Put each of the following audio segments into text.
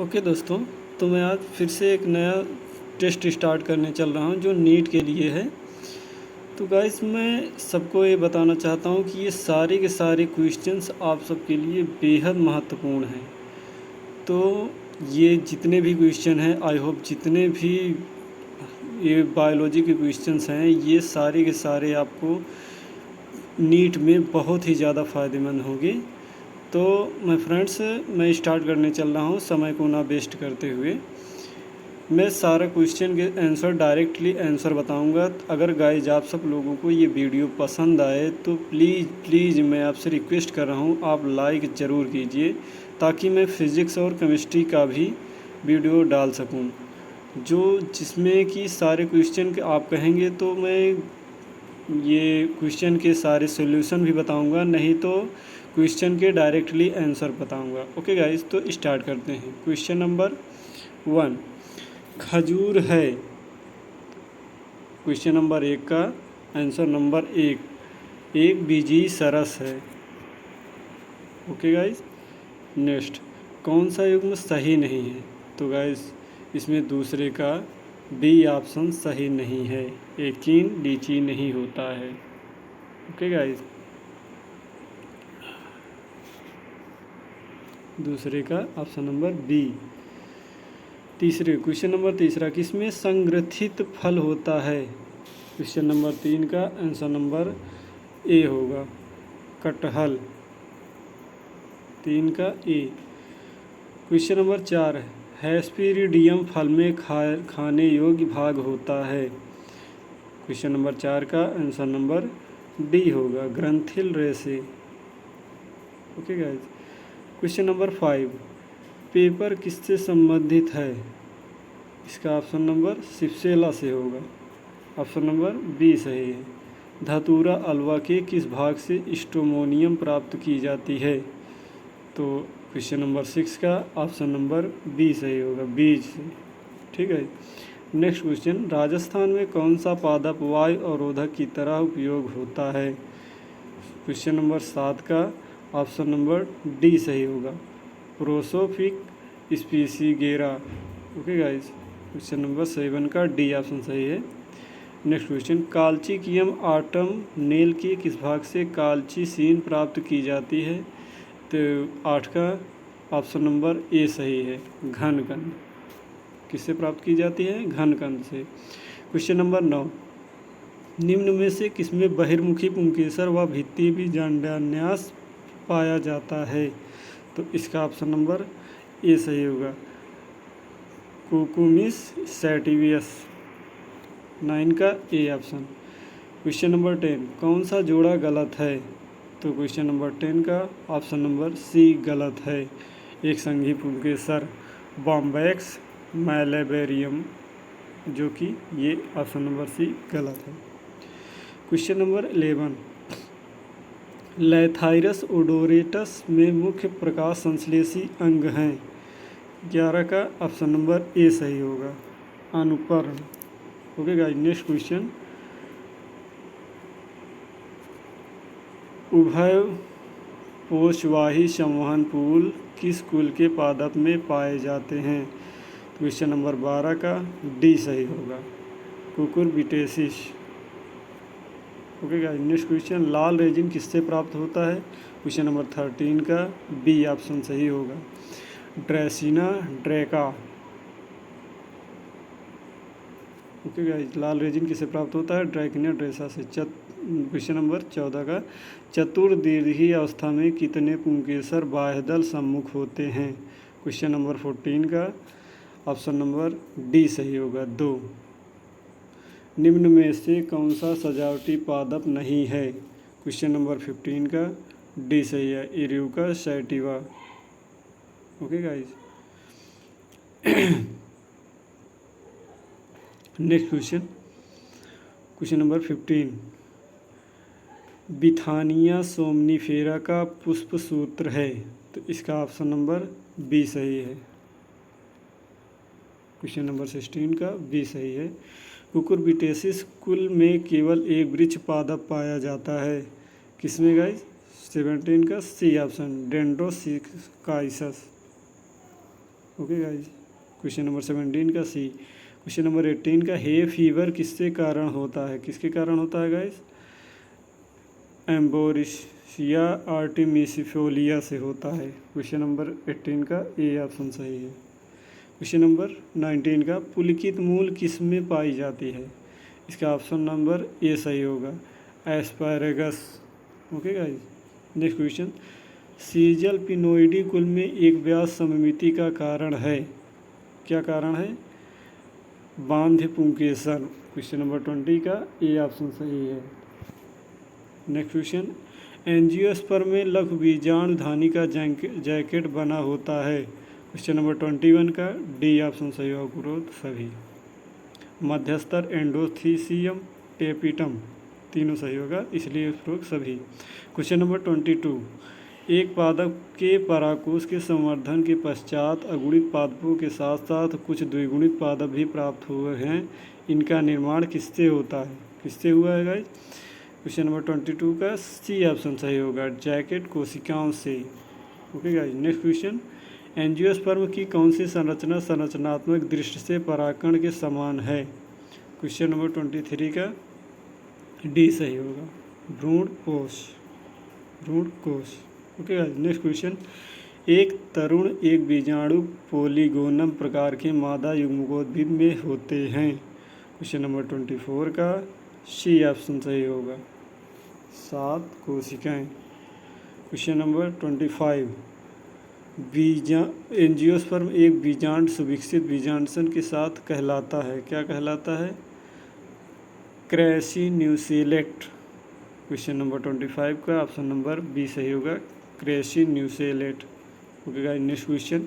Okay दोस्तों, तो मैं आज फिर से एक नया टेस्ट स्टार्ट करने चल रहा हूँ जो नीट के लिए है। तो गाइस, मैं सबको ये बताना चाहता हूँ कि ये सारे के सारे क्वेश्चंस आप सबके लिए बेहद महत्वपूर्ण हैं। तो ये जितने भी क्वेश्चन हैं, आई होप जितने भी ये बायोलॉजी के क्वेश्चंस हैं, ये सारे के सारे आपको नीट में बहुत ही ज़्यादा फ़ायदेमंद होंगे। तो मैं फ्रेंड्स, मैं स्टार्ट करने चल रहा हूँ समय को ना वेस्ट करते हुए। मैं सारा क्वेश्चन के आंसर डायरेक्टली आंसर बताऊंगा। अगर गाइज आप सब लोगों को ये वीडियो पसंद आए तो प्लीज़ मैं आपसे रिक्वेस्ट कर रहा हूँ, आप लाइक ज़रूर कीजिए ताकि मैं फिज़िक्स और केमिस्ट्री का भी वीडियो डाल सकूँ, जो जिसमें कि सारे क्वेश्चन आप कहेंगे तो मैं ये क्वेश्चन के सारे सॉल्यूशन भी बताऊंगा, नहीं तो क्वेश्चन के डायरेक्टली आंसर बताऊंगा। ओके गाइस, तो स्टार्ट करते हैं। क्वेश्चन नंबर 1, खजूर है। क्वेश्चन नंबर 1 का आंसर नंबर 1, एक बीजी सरस है। ओके गाइस, नेक्स्ट, कौन सा युग्म सही नहीं है? तो गाइस, इसमें दूसरे का बी ऑप्शन सही नहीं है, एकीन लीची नहीं होता है। ओके गाइस, दूसरे का ऑप्शन नंबर बी। तीसरे क्वेश्चन नंबर तीसरा, किसमें संग्रथित फल होता है? क्वेश्चन नंबर 3 का आंसर नंबर ए होगा, कटहल। 3 का ए। क्वेश्चन नंबर 4, हेस्पेरिडियम फल में खाने योग्य भाग होता है। क्वेश्चन नंबर 4 का आंसर नंबर डी होगा, ग्रंथिल रेशे। Okay guys, question number 5, paper किससे संबंधित है? इसका ऑप्शन नंबर सिप्सेला से होगा, ऑप्शन नंबर बी सही है। धतूरा अल्वा के किस भाग से स्ट्रोमोनियम प्राप्त की जाती है? तो क्वेश्चन नंबर 6 का ऑप्शन नंबर बी सही होगा, बीज से। ठीक है। नेक्स्ट क्वेश्चन, राजस्थान में कौन सा पादप वायु अवरोधक की तरह उपयोग होता है? क्वेश्चन नंबर 7 का ऑप्शन नंबर डी सही होगा, प्रोसोफिक स्पीसीगेरा। ओके गाइस, क्वेश्चन नंबर 7 का डी ऑप्शन सही है। नेक्स्ट क्वेश्चन, काल्चिकियम आटम नेल के किस भाग से काल्चिसीन प्राप्त की जाती है? तो 8 का ऑप्शन नंबर ए सही है, घन कंद। किससे प्राप्त की जाती है? घन कंद से। क्वेश्चन नंबर 9, निम्न में से किसमें बहिर्मुखी पुंकेसर व भित्ति जांडान्यास पाया जाता है? तो इसका ऑप्शन नंबर ए सही होगा, कुकुमिस सैटिवियस। 9 का ए ऑप्शन। क्वेश्चन नंबर 10, कौन सा जोड़ा गलत है? तो क्वेश्चन नंबर 10 का ऑप्शन नंबर सी गलत है, एक संघी पुंकेसर बॉम्बैक्स मैलेबेरियम, जो कि ये ऑप्शन नंबर सी गलत है। क्वेश्चन नंबर 11, लैथाइरस ओडोरेटस में मुख्य प्रकाश संश्लेषी अंग हैं। 11 का ऑप्शन नंबर ए सही होगा, अनुपर्ण। ओके गाइस, नेक्स्ट क्वेश्चन, उभय पोषवाही संवहन फूल किस कुल के पादप में पाए जाते हैं? क्वेश्चन नंबर 12 का डी सही होगा, कुकुरबिटेसिस। ओके गाइस, नेक्स्ट क्वेश्चन, लाल रेजिन किससे प्राप्त होता है? क्वेश्चन नंबर 13 का बी ऑप्शन सही होगा, ड्रेसिना ड्रेका। ओके गाइस, लाल रेजिन किससे प्राप्त होता है? ड्रैकिना ड्रेसा से। क्वेश्चन नंबर 14 का, चतुर्दीर्घी अवस्था में कितने पुंकेसर बाह्यदल सम्मुख होते हैं? क्वेश्चन नंबर 14 का ऑप्शन नंबर डी सही होगा, 2। निम्न में से कौन सा सजावटी पादप नहीं है? क्वेश्चन नंबर 15 का डी सही है, इरियुका सैटिवा। Okay guys, next question, question number 15, बिथानिया सोमनीफेरा का पुष्प सूत्र है। तो इसका ऑप्शन नंबर बी सही है। क्वेश्चन नंबर 16 का बी सही है। कुकुरबिटेसिस कुल में केवल एक वृक्ष पादप पाया जाता है, किसमें गाइस? 17 का सी ऑप्शन, डेंड्रोसिकाइसस। Okay guys. क्वेश्चन नंबर 17 का सी। क्वेश्चन नंबर 18 का हे फीवर किसके कारण होता है? किसके कारण होता है गाइज? एम्बोरिशिया आर्टिमिसिफोलिया से होता है। क्वेश्चन नंबर 18 का ए ऑप्शन सही है। क्वेश्चन नंबर 19 का पुलकित मूल किस में पाई जाती है? इसका ऑप्शन नंबर ए सही होगा, asparagus. Okay guys. Next question, सीजल पिनोइडी कुल में एक व्यास सममिति का कारण है। क्या कारण है? बांध्य पुंकेसर। क्वेश्चन नंबर 20 का ए ऑप्शन सही है। नेक्स्ट क्वेश्चन, एंजियोस्पर्म में लघु बीजाणु धानी का जैकेट बना होता है। क्वेश्चन नंबर 21 का डी ऑप्शन सही होगा, ग्रोथ सभी। मध्यस्तर एंडोथीसियम टेपिटम तीनों सही होगा, इसलिए उपरोक्त सभी। क्वेश्चन नंबर 22, एक पादप के पराकोष के संवर्धन के पश्चात अगुणित पादपों के साथ साथ कुछ द्विगुणित पादप भी प्राप्त हुए हैं। इनका निर्माण किससे होता है? किससे हुआ है गाइस? क्वेश्चन नंबर 22 का सी ऑप्शन सही होगा, जैकेट कोशिकाओं से। Okay guys. Next question, angiosperm की कौन सी संरचना संरचनात्मक दृष्टि से परागकण के समान है? क्वेश्चन नंबर 23 का डी सही होगा, भ्रूण कोश। भ्रूण कोश। Okay guys. नेक्स्ट क्वेश्चन, एक तरुण एक बीजाणु पोलीगोनम प्रकार के मादा युग्मकोद्भिद में होते हैं। क्वेश्चन नंबर 24 का सी ऑप्शन सही होगा, 7 कोशिकाएं। क्वेश्चन नंबर 25, एंजियोस्पर्म एक बीजांड सुविकसित बीजांडसन के साथ कहलाता है। क्या कहलाता है? क्रेसिन्यूसेलेट। क्वेश्चन नंबर 25 का ऑप्शन नंबर बी सही होगा, crassinucellate. Okay guys. Next question,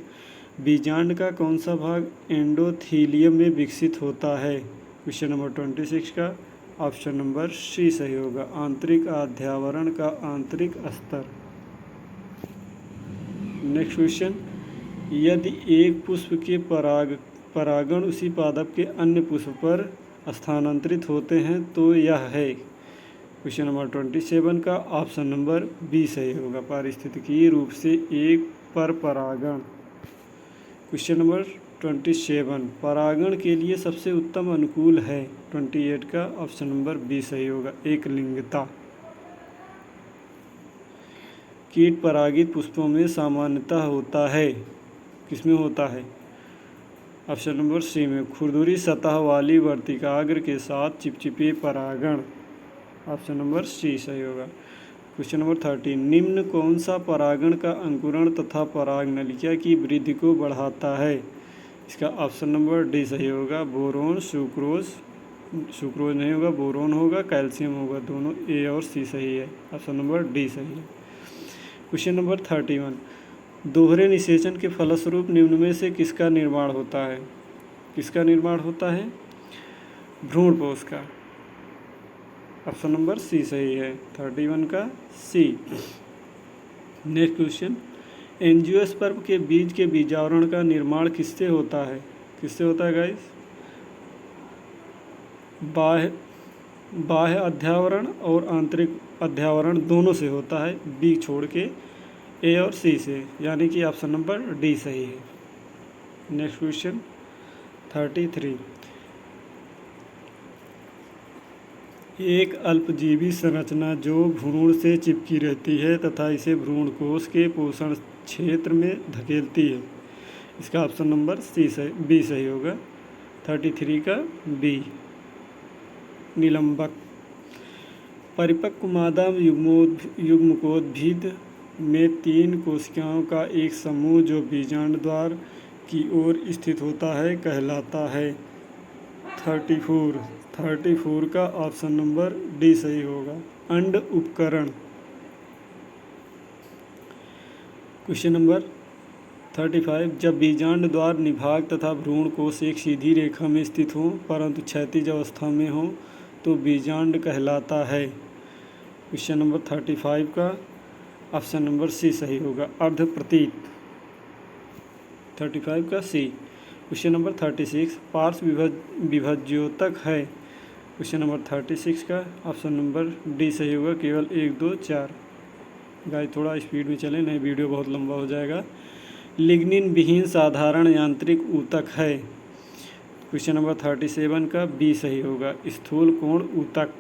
बीजांड का कौन सा भाग एंडोथीलियम में विकसित होता है? क्वेश्चन नंबर 26 का ऑप्शन नंबर सी सही होगा, आंतरिक अध्यावरण का आंतरिक स्तर। नेक्स्ट क्वेश्चन, यदि एक पुष्प के परागण उसी पादप के अन्य पुष्प पर स्थानांतरित होते हैं तो यह है। क्वेश्चन नंबर 27 का ऑप्शन नंबर बी सही होगा, पारिस्थितिकीय रूप से एक पर परागण। क्वेश्चन नंबर 27, परागण के लिए सबसे उत्तम अनुकूल है। 28 का ऑप्शन नंबर बी सही होगा, एक लिंगता। कीट परागित पुष्पों में सामान्यतः होता है। किसमें होता है? ऑप्शन नंबर सी में, खुरदुरी सतह वाली वर्तिकाग्र के साथ चिपचिपे परागण। ऑप्शन नंबर सी सही होगा। क्वेश्चन नंबर 30, निम्न कौन सा परागण का अंकुरण तथा परागनलिका की वृद्धि को बढ़ाता है? इसका ऑप्शन नंबर डी सही होगा, बोरोन। सुक्रोज नहीं होगा, बोरोन होगा, कैल्शियम होगा, दोनों ए और सी सही है, ऑप्शन नंबर डी सही है। क्वेश्चन नंबर 31, दोहरे निषेचन के फलस्वरूप निम्न में से किसका निर्माण होता है? किसका निर्माण होता है? भ्रूणपोष का। ऑप्शन नंबर सी सही है, 31 का सी। नेक्स्ट क्वेश्चन, एंजियोस्पर्म के बीज के बीजावरण का निर्माण किससे होता है? किससे होता है गाइस? बाह्य अध्यावरण और आंतरिक अध्यावरण दोनों से होता है, बी छोड़ के, ए और सी से, यानी कि ऑप्शन नंबर डी सही है। नेक्स्ट क्वेश्चन 33, एक अल्पजीवी संरचना जो भ्रूण से चिपकी रहती है तथा इसे भ्रूणकोश के पोषण क्षेत्र में धकेलती है। इसका ऑप्शन नंबर बी सही होगा, 33 का बी, निलंबक। परिपक्व मादा युग्मकोद्भिद में 3 कोशिकाओं का एक समूह जो बीजांड द्वार की ओर स्थित होता है कहलाता है। 34 का ऑप्शन नंबर डी सही होगा, अंड उपकरण। क्वेश्चन नंबर 35, जब बीजांड द्वार निभाग तथा भ्रूणकोश एक सीधी रेखा में स्थित हों परंतु क्षैतिज अवस्था में हों तो बीजांड कहलाता है। क्वेश्चन नंबर 35 का ऑप्शन नंबर सी सही होगा, अर्धप्रतीत। 35 का सी। क्वेश्चन नंबर 36, पार्श्व विभज्योतक है। क्वेश्चन नंबर 36 का ऑप्शन नंबर डी सही होगा, केवल 1, 2, 4। गाइस थोड़ा स्पीड में चलें, नहीं वीडियो बहुत लंबा हो जाएगा। लिग्निन विहीन साधारण यांत्रिक ऊतक है। क्वेश्चन नंबर 37 का बी सही होगा, स्थूल कोण ऊतक।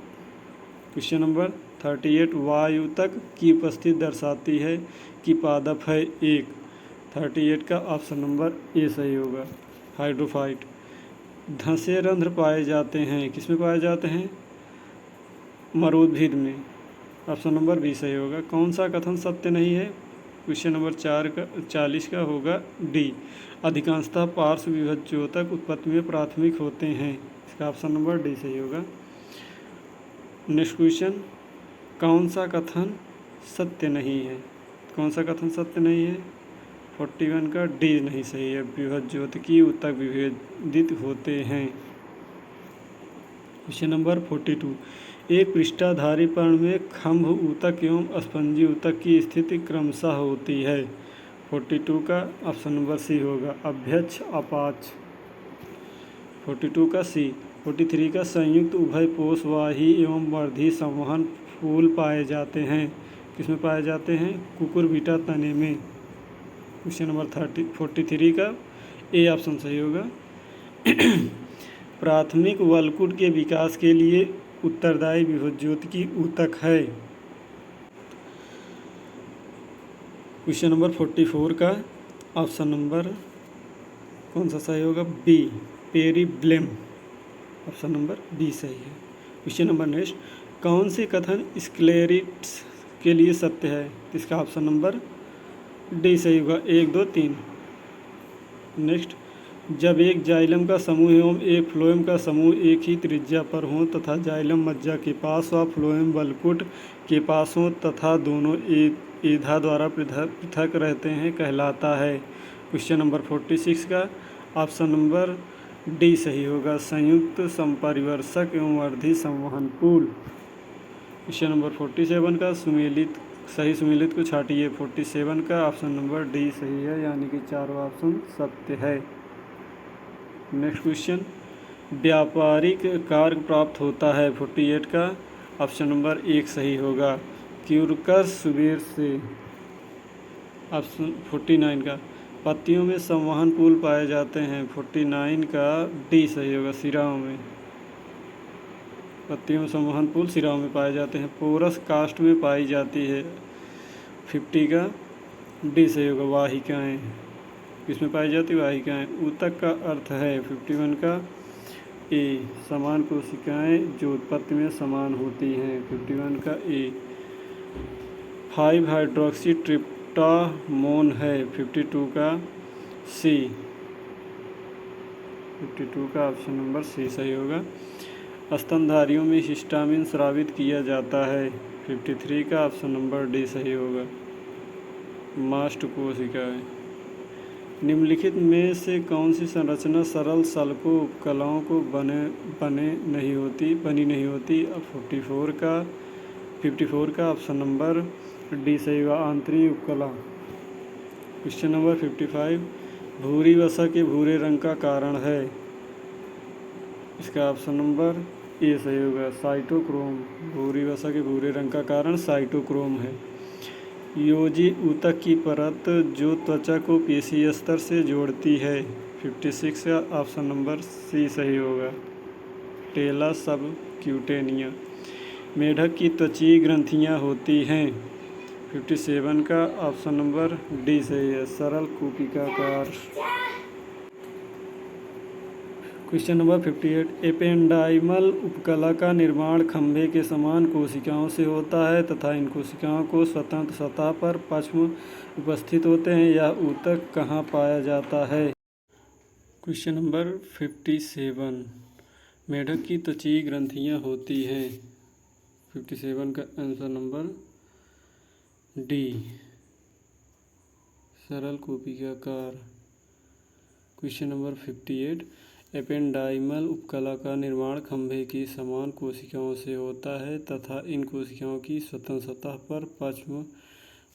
क्वेश्चन नंबर 38 वायुतक की उपस्थिति दर्शाती है कि पादप है 1। 38 का ऑप्शन नंबर ए सही होगा, हाइड्रोफाइट। धंसे रंध्र पाए जाते हैं, किसमें पाए जाते हैं? मरोद्भिद में। ऑप्शन नंबर बी सही होगा। कौन सा कथन सत्य नहीं है? क्वेश्चन नंबर 40 का होगा डी, अधिकांशतः पार्श्व विभज्योतक उत्पत्ति में प्राथमिक होते हैं। इसका ऑप्शन नंबर डी सही होगा। नेक्स्ट क्वेश्चन, कौन सा कथन सत्य नहीं है? कौन सा कथन सत्य नहीं है? 41 का डी नहीं सही है, विभज्योतकीय ऊतक विभेदित होते हैं। क्वेश्चन नंबर 42, एक पृष्ठाधारी पर्ण में खंभ ऊतक एवं स्पंजी ऊतक की स्थिति क्रमशः होती है। 42 का ऑप्शन नंबर सी होगा, अभ्यक्ष अपाच। 42 का सी। 43 का संयुक्त उभय पोषवाही एवं वर्धी संवहन फूल पाए जाते हैं, किसमें पाए जाते हैं? कुकुरबिटा तने में। क्वेश्चन नंबर 43 का ए ऑप्शन सही होगा। प्राथमिक वलकुट के विकास के लिए उत्तरदायी विभज्योतकी ऊतक है। क्वेश्चन नंबर 44 का ऑप्शन नंबर कौन सा सही होगा? बी, पेरिब्लेम। ऑप्शन नंबर बी सही है। क्वेश्चन नंबर नेक्स्ट, कौन से कथन स्क्लेरिट्स के लिए सत्य है? इसका ऑप्शन नंबर डी सही होगा, 1, 2, 3। नेक्स्ट, जब एक जाइलम का समूह एवं एक फ्लोएम का समूह एक ही त्रिज्या पर हों तथा जाइलम मज्जा के पास व फ्लोएम वलकुट के पास हों तथा दोनों एधा द्वारा पृथक रहते हैं, कहलाता है। क्वेश्चन नंबर 46 का ऑप्शन नंबर डी सही होगा, संयुक्त संपरिवर्षक एवं वर्धी संवहन पुल। क्वेश्चन नंबर 47 का सुमेलित को छाटिए। 47 का ऑप्शन नंबर डी सही है, यानी कि चारों ऑप्शन सत्य है। नेक्स्ट क्वेश्चन, व्यापारिक कार्य प्राप्त होता है। 48 का ऑप्शन नंबर 1 सही होगा, क्यूरकस सुबेर से। ऑप्शन 49 का पत्तियों में संवहन पुल पाए जाते हैं। 49 का डी सही होगा, सिराओं में। पत्तियों में संवहन पुल सिराओं में पाए जाते हैं। पोरस कास्ट में पाई जाती है। 50 का डी सही होगा, वाहिकाएँ। किसमें पाई जाती है? वाहिकाएँ। ऊतक का अर्थ है। 51 का ए, समान कोशिकाएँ जो उत्पत्ति में समान होती हैं। 51 का ए 5 हाइड्रोक्सी ट्रिप्टामोन है। 52 का सी। 52 का ऑप्शन नंबर सी सही होगा। स्तनधारियों में हिस्टामिन स्रावित किया जाता है। 53 का ऑप्शन नंबर डी सही होगा, मास्ट कोशिकाएँ। निम्नलिखित में से कौन सी संरचना सरल सल्को उपकलाओं को बनी नहीं होती? अब 54 का ऑप्शन नंबर डी सही होगा, आंतरिक उपकला। क्वेश्चन नंबर 55, भूरी वसा के भूरे रंग का कारण है। इसका ऑप्शन नंबर ए सही होगा, साइटोक्रोम। भूरी वसा के भूरे रंग का कारण साइटोक्रोम है। योजी ऊतक की परत जो त्वचा को पेशी स्तर से जोड़ती है। 56 का ऑप्शन नंबर सी सही होगा, टेला सबक्यूटेनिया। मेढक की त्वचीय ग्रंथियां होती हैं। 57 का ऑप्शन नंबर डी सही है, सरल कूपिकाकार। क्वेश्चन नंबर 58, एपेंडाइमल उपकला का निर्माण खंभे के समान कोशिकाओं से होता है तथा इन कोशिकाओं को स्वतंत्र सतह पर पश्म उपस्थित होते हैं। यह ऊतक कहाँ पाया जाता है? क्वेश्चन नंबर 57, मेढक की त्वचीय ग्रंथियाँ होती हैं। 57 का आंसर नंबर डी, सरल कूपिकाकार। क्वेश्चन नंबर 58, एपेंडाइमल उपकला का निर्माण खंभे की समान कोशिकाओं से होता है तथा इन कोशिकाओं की स्वतंत्र सतह पर पश्म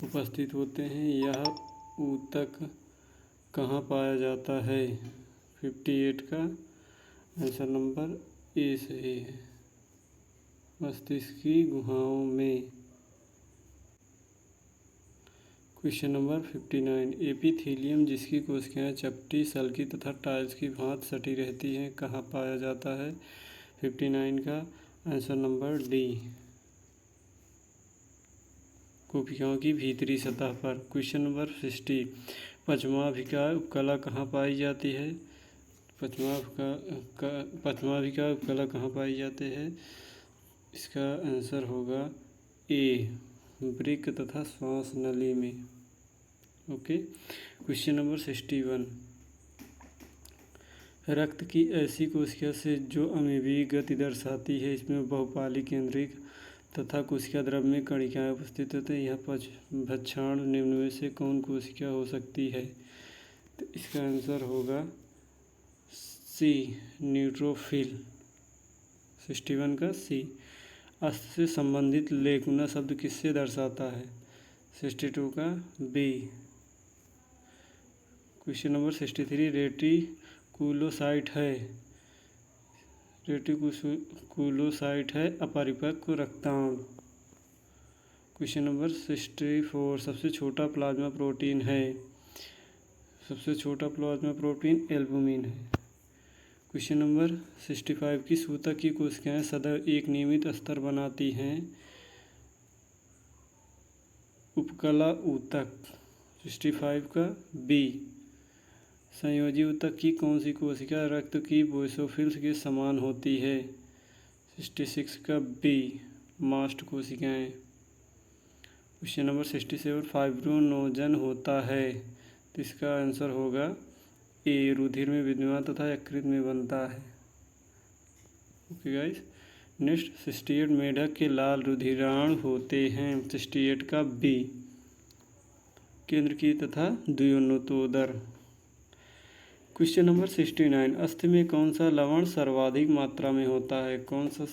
उपस्थित होते हैं। यह ऊतक कहाँ पाया जाता है? 58 का आंसर नंबर ए सही है, मस्तिष्क की गुहाओं में। क्वेश्चन नंबर 59, एपिथेलियम जिसकी कोशिकाएं चपटी, सल्की तथा टाइल्स की भांति सटी रहती हैं, कहाँ पाया जाता है? 59 का आंसर नंबर डी, कोशिकाओं की भीतरी सतह पर। क्वेश्चन नंबर 60, पचमाभिका उपकला कहाँ पाई जाती है? पचमाभिका उपकला कहाँ पाई जाती है? इसका आंसर होगा ए, वृक्क तथा श्वास नली में। ओके। क्वेश्चन नंबर 61, रक्त की ऐसी कोशिका से जो अमीबी गति दर्शाती है, इसमें बहुपाली केंद्रिक तथा कोशिका द्रव में कणिकाएं उपस्थित होते हैं, यह भक्षाणु निम्न में से कौन कोशिका हो सकती है? तो इसका आंसर होगा सी, न्यूट्रोफिल। 61 का सी। अस्त से संबंधित लेकुना शब्द किससे दर्शाता है? 62 का बी। क्वेश्चन नंबर 63, रेटिकुलोसाइट है अपरिपक्व रक्ताणु। क्वेश्चन नंबर 64, सबसे छोटा प्लाज्मा प्रोटीन एल्बुमिन है। क्वेश्चन नंबर 65, की सूतक की कोशिकाएं सदैव एक नियमित स्तर बनाती हैं? उपकला ऊतक। 65 का बी। संयोजी ऊतक की कौन सी कोशिका रक्त की बेसोफिल्स के समान होती है? 66 का बी, मास्ट कोशिकाएं। क्वेश्चन नंबर 67, फाइब्रोनोजन होता है, तो इसका आंसर होगा ए, रुधिर में विद्यमान तथा यकृत में बनता है। Okay guys. नेक्स्ट 68, मेढक के लाल रुधिराणु होते हैं। 68 का बी, केंद्र की तथा द्विअनुतोदर। क्वेश्चन नंबर 69, अस्थि में कौन सा लवण सर्वाधिक मात्रा में होता है? कौन सा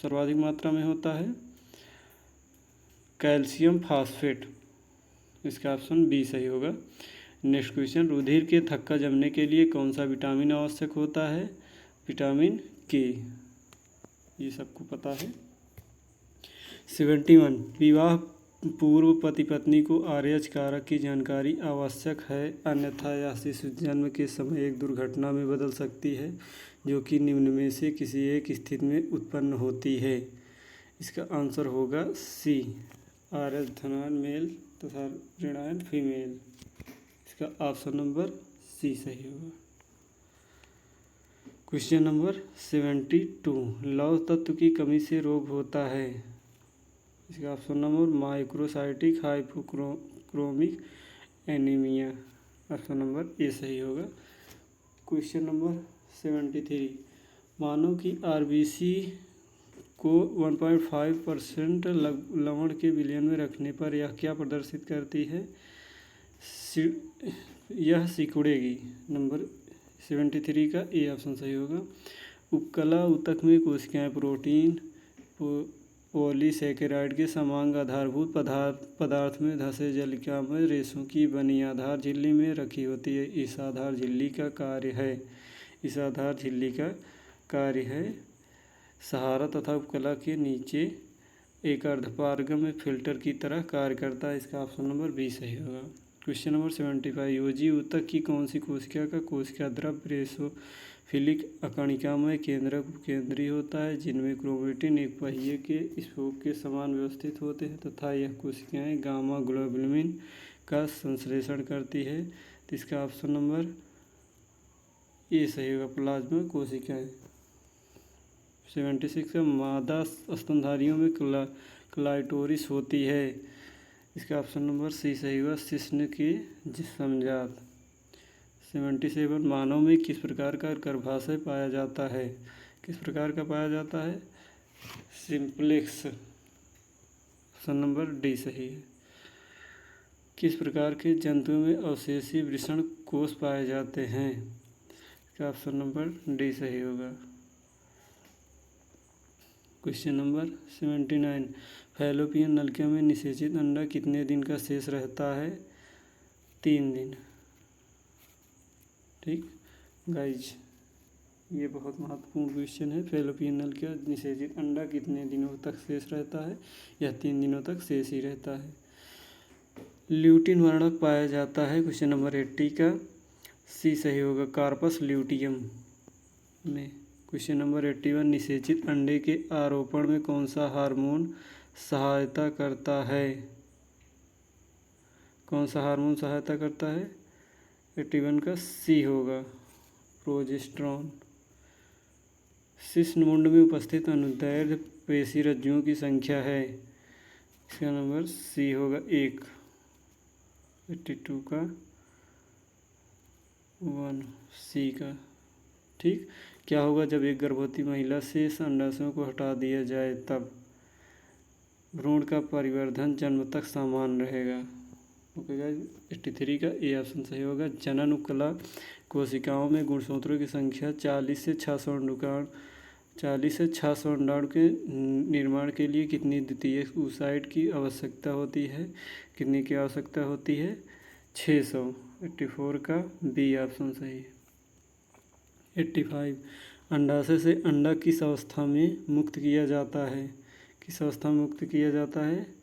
सर्वाधिक मात्रा में होता है? Calcium phosphate. इसका ऑप्शन बी सही होगा। नेक्स्ट क्वेश्चन, रुधिर के थक्का जमने के लिए कौन सा विटामिन आवश्यक होता है? विटामिन के। ये सबको पता है। 71, विवाह पूर्व पति पत्नी को RH कारक की जानकारी आवश्यक है, अन्यथा यह शिशु जन्म के समय एक दुर्घटना में बदल सकती है, जो कि निम्न में से किसी एक स्थिति में उत्पन्न होती है। इसका आंसर होगा सी, RH धनायन मेल तथा ऋणायन फीमेल। इसका ऑप्शन नंबर सी सही होगा। क्वेश्चन नंबर 72, लौह तत्व की कमी से रोग होता है। इसका option number microcytic hypochromic anaemia. Option number A सही होगा। क्वेश्चन नंबर 73, मानव की RBC को 1.5% लवण के विलयन में रखने पर यह क्या प्रदर्शित करती है? यह सिकुड़ेगी। नंबर 73 का ए ऑप्शन सही होगा। उपकला ऊतक में कोशिकाएं प्रोटीन पॉलीसैकेराइड के समान आधारभूत पदार्थ में धसे जलिका में रेशों की बनी आधार झिल्ली में रखी होती है। इस आधार झिल्ली का कार्य है सहारा तथा उपकला के नीचे एक अर्धपारगम में फिल्टर की तरह कार्य करता है। इसका ऑप्शन नंबर बी सही होगा। क्वेश्चन नंबर 75, योजी ऊतक की कौन सी कोशिका का कोशिका द्रव बेसोफिलिक अकणिकामय केंद्रक केंद्रीय होता है, जिनमें क्रोमेटिन एक पहिए के स्पोक के समान व्यवस्थित होते हैं तथा यह कोशिकाएं गामा ग्लोबुलिन का संश्लेषण करती है? तो इसका ऑप्शन नंबर ए सही होगा, प्लाज्मा कोशिकाएं। 76 का मादा स्तनधारियों में क्लाइटोरिस होती है। इसका ऑप्शन नंबर सी सही होगा, शिश्न के जिस्मजात। 77, मानव में किस प्रकार का गर्भाशय पाया जाता है? किस प्रकार का पाया जाता है? सिंप्लेक्स। ऑप्शन नंबर डी सही है। किस प्रकार के जंतुओं में अवशेषी वृषण कोष पाए जाते हैं? इसका ऑप्शन नंबर डी सही होगा। क्वेश्चन नंबर 79, फैलोपियन नलिका में निषेचित अंडा कितने दिन का शेष रहता है? 3 दिन। ठीक गाइज, ये बहुत महत्वपूर्ण क्वेश्चन है। फैलोपियन नलिका निषेचित अंडा कितने दिनों तक शेष रहता है? यह 3 दिनों तक शेष ही रहता है। ल्यूटिन वर्णक पाया जाता है। क्वेश्चन नंबर 80 का सी सही होगा, कार्पस ल्यूटियम में। क्वेश्चन नंबर 81, निषेचित अंडे के आरोपण में कौन सा हार्मोन सहायता करता है? कौन सा हार्मोन सहायता करता है? 81 का सी होगा, प्रोजेस्टेरॉन। शिश्नमुंड में उपस्थित अनुदैर्ध्य पेशी रज्जुओं की संख्या है। इसका नंबर सी होगा 1। 82 का 1 सी का। ठीक। क्या होगा जब एक गर्भवती महिला से अंडाशयों को हटा दिया जाए तब? भ्रूण का परिवर्धन जन्म तक समान रहेगा। ओके गाइस, 83 का ए ऑप्शन सही होगा। जनन उपकला कोशिकाओं में गुणसूत्रों की संख्या 40 से 600 अंडाणु के निर्माण के लिए कितनी द्वितीयक oocyte की आवश्यकता होती है? कितनी की आवश्यकता होती है? 600। 84 का बी ऑप्शन सही है। 85, अंडाशय से अंडा किस अवस्था में मुक्त किया जाता है? किस अवस्था में मुक्त किया जाता है?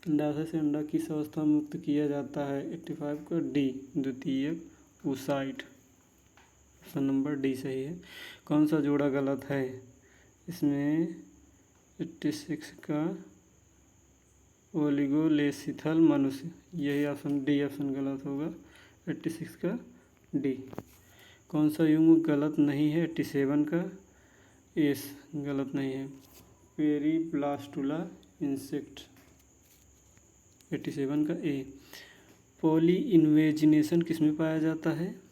अंडाशय से अंडा किस अवस्था में मुक्त किया जाता है? 85 का डी, द्वितीयक oocyte। ऑप्शन नंबर डी सही है। कौन सा जोड़ा गलत है इसमें? 86 का ओलिगोलेसिथल मनुष्य, यही ऑप्शन डी ऑप्शन गलत होगा। 86 का डी। कौन सा युग्म गलत नहीं है? 87 का एस गलत नहीं है, पेरीब्लास्टुला इंसेक्ट। 87 का ए। पॉली इन्वेजिनेशन किसमें पाया जाता है?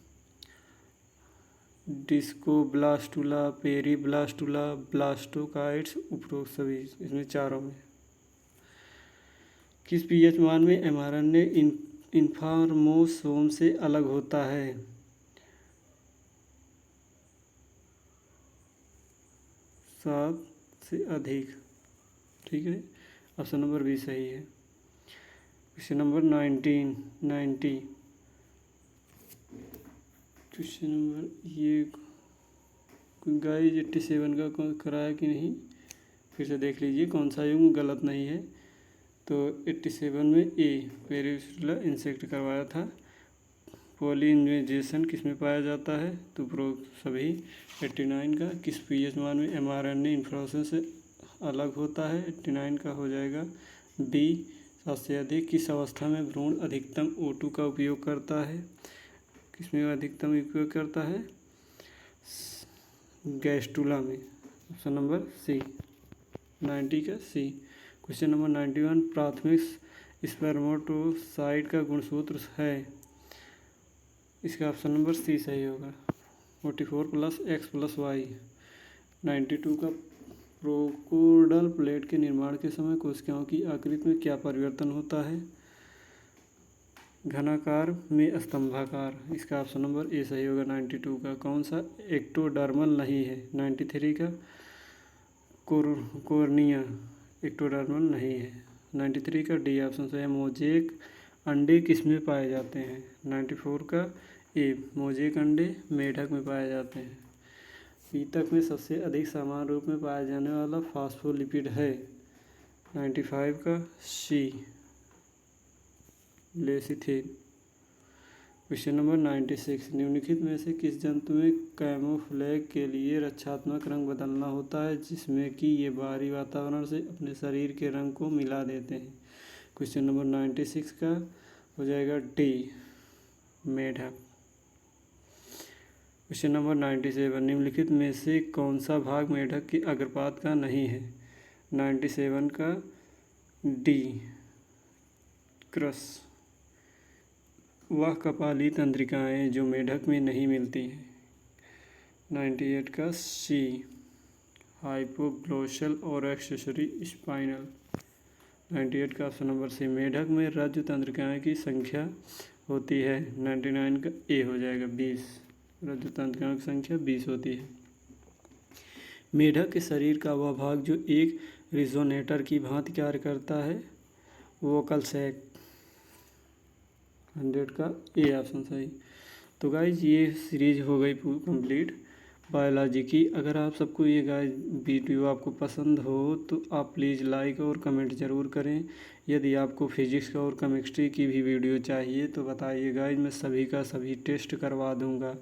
डिस्कोब्लास्टुला, पेरीब्लास्टुला, ब्लास्टोकाइट्स, उपरोक्त सभी, इसमें चारों में। किस पीएच मान में एमआरएनए इन्फॉर्मोसोम से अलग होता है? 7 से अधिक। ठीक है, ऑप्शन नंबर बी सही है। Question number 90। क्वेश्चन नंबर ये गाइस 87 का कराया कि नहीं, फिर से देख लीजिए कौन सा युग्म गलत नहीं है। तो 87 में ए, पेरीब्लास्टुला इंसेक्ट करवाया था। पॉलिमराइजेशन किस में पाया जाता है? तो सभी। 89 का किस पीएच मान में एमआरएनए इन्फॉर्मेशन से अलग होता है? 89 का हो जाएगा बी, 7 से अधिक। किस अवस्था में भ्रूण अधिकतम O2 का उपयोग करता है? किसमें अधिकतम उपयोग करता है? गैस्टुला में। ऑप्शन नंबर सी, 90 का सी। क्वेश्चन नंबर 91, प्राथमिक स्पर्मेटोसाइट का गुणसूत्र है? इसका ऑप्शन नंबर सी सही होगा, 44 + X + Y। 92 का प्रोकोडल प्लेट के निर्माण के समय कोशिकाओं की आकृति में क्या परिवर्तन होता है? घनाकार में स्तंभाकार। इसका ऑप्शन नंबर ए सही होगा। 92 का कौन सा एक्टोडर्मल नहीं है? 93 का कोर्निया एक्टोडर्मल नहीं है। 93 का डी ऑप्शन सही है, मोजेक अंडे किस में पाए जाते हैं? 94 का ए, मोजेक अंडे मेढक में पाए जाते हैं। पीतक में सबसे अधिक समान रूप में पाया जाने वाला फास्फोलिपिड है? 95 का सी, लेसिथिन। क्वेश्चन नंबर 96, निम्नलिखित में से किस जंतु में कैमोफ्लेज के लिए रक्षात्मक रंग बदलना होता है जिसमें कि ये बाहरी वातावरण से अपने शरीर के रंग को मिला देते हैं? क्वेश्चन नंबर 96 का हो जाएगा डी, मेढक। क्वेश्चन नंबर 97, निम्नलिखित में से कौन सा भाग मेढक के अग्रपाद का नहीं है? 97 का डी, क्रस। वह कपाली तंत्रिकाएं जो मेढक में नहीं मिलती हैं। 98 का सी, हाइपोग्लोशल और एक्सेसरी स्पाइनल। 98 का ऑप्शन नंबर सी, मेढक में रज्जु तंत्रिकाएं की संख्या होती है। 99 का ए हो जाएगा, 20। रज्जु तंत्रिकाओं की संख्या 20 होती है। मेढक के शरीर का वह भाग जो एक रिजोनेटर की भांति कार्य करता है? Vocal sac. 100 का ए ऑप्शन सही। तो गाइज ये सीरीज हो गई कंप्लीट। बायोलॉजी की। अगर आप सबको ये गाइस वीडियो आपको पसंद हो तो आप प्लीज़ लाइक और कमेंट ज़रूर करें। यदि आपको फिजिक्स का और केमिस्ट्री की भी वीडियो चाहिए तो बताइए गाइस, मैं सभी का सभी टेस्ट करवा दूंगा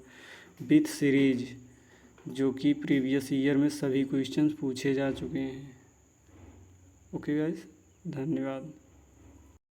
विथ सीरीज, जो कि प्रीवियस ईयर में सभी क्वेश्चंस पूछे जा चुके हैं। ओके गाइस, धन्यवाद।